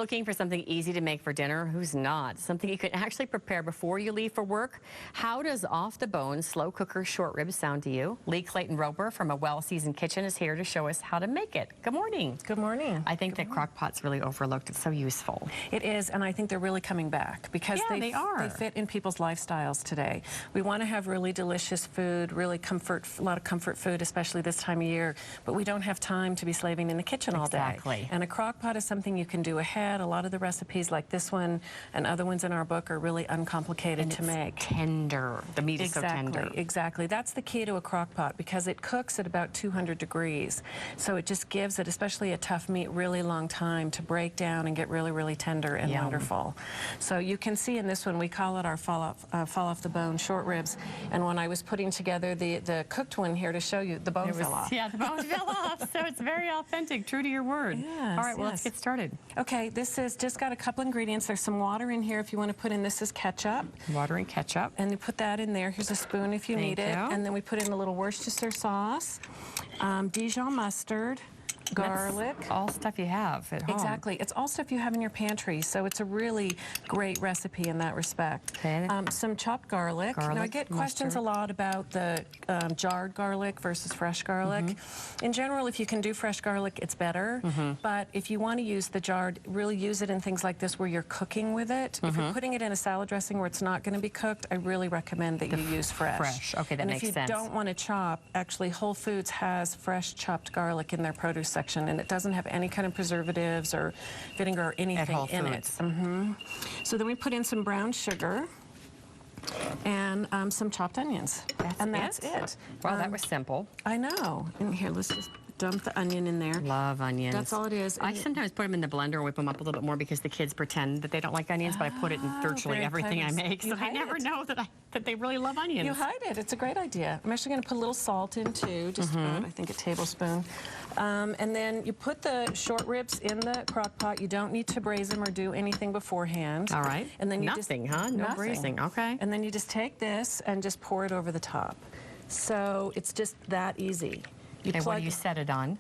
Looking for something easy to make for dinner? Who's not? Something you can actually prepare before you leave for work? How does off-the-bone slow cooker short ribs sound to you? Lee Clayton Roper from A Well-Seasoned Kitchen is here to show us how to make it. Good morning. Good morning. I think that crock pot's really overlooked. It's so useful. It is, and I think they're really coming back because they are. They fit in people's lifestyles today. We want to have really delicious food, really a lot of comfort food, especially this time of year, but we don't have time to be slaving in the kitchen all day. Exactly. And a crock pot is something you can do ahead. A lot of the recipes like this one and other ones in our book are really uncomplicated to make. Tender. The meat is so tender. Exactly. That's the key to a crock pot because it cooks at about 200 degrees. So it just gives it, especially a tough meat, really long time to break down and get really, really tender and wonderful. So you can see in this one, we call it our fall off the bone short ribs. And when I was putting together the cooked one here to show you, the bone fell off. Yeah, the bone fell off. So it's very authentic, true to your word. Yes, all right, well, let's get started. Okay, this is just got a couple ingredients. There's some water in here if you want to put in. This is ketchup. Water and ketchup. And you put that in there. Here's a spoon if you need it. And then we put in a little Worcestershire sauce, Dijon mustard, garlic. That's all stuff you have at home. Exactly. It's all stuff you have in your pantry, so it's a really great recipe in that respect. Okay. Some chopped garlic. Now, I get questions a lot about the jarred garlic versus fresh garlic. In general, if you can do fresh garlic, it's better. But if you want to use the jarred, really use it in things like this where you're cooking with it. If you're putting it in a salad dressing where it's not going to be cooked, I really recommend that you use fresh. Okay, that makes sense. And if you don't want to chop, actually Whole Foods has fresh chopped garlic in their produce section, and it doesn't have any kind of preservatives or vinegar or anything in it. So then we put in some brown sugar and some chopped onions. That's it. Wow, that was simple. I know. And here, let's just dump the onion in there. Love onions. That's all it is. I sometimes put them in the blender and whip them up a little bit more because the kids pretend that they don't like onions, but I put it in virtually everything I make, so they never know that they really love onions. You hide it. It's a great idea. I'm actually going to put a little salt in too, just about, I think, a tablespoon. And then you put the short ribs in the crock pot. You don't need to braise them or do anything beforehand. All right. And then you nothing, huh? No braising. Okay. And then you just take this and just pour it over the top. So it's just that easy. And what do you set it on?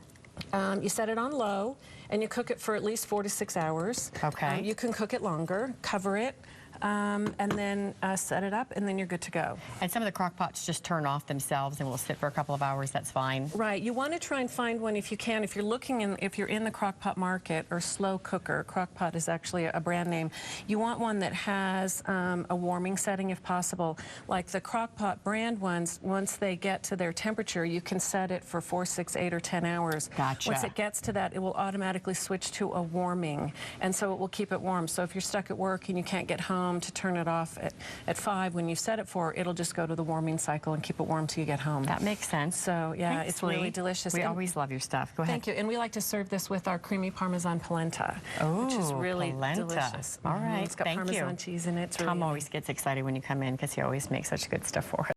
You set it on low, and you cook it for at least 4 to 6 hours. Okay. You can cook it longer, cover it, and then set it up, and then you're good to go. And some of the crock pots just turn off themselves and will sit for a couple of hours. That's fine. Right. You want to try and find one if you can. If you're looking if you're in the crock pot market or slow cooker, crock pot is actually a brand name. You want one that has a warming setting if possible. Like the crock pot brand ones, once they get to their temperature, you can set it for 4, 6, 8, or 10 hours. Gotcha. Once it gets to that, it will automatically switch to a warming, and so it will keep it warm. So if you're stuck at work and you can't get home to turn it off at 5 when you set it for, it'll just go to the warming cycle and keep it warm till you get home. That makes sense. So yeah, Thanks, it's really delicious. We always love your stuff. Go ahead. Thank you. And we like to serve this with our creamy Parmesan polenta, which is really delicious. All right. It's got Parmesan cheese in it. It's Tom always gets excited when you come in because he always makes such good stuff for us.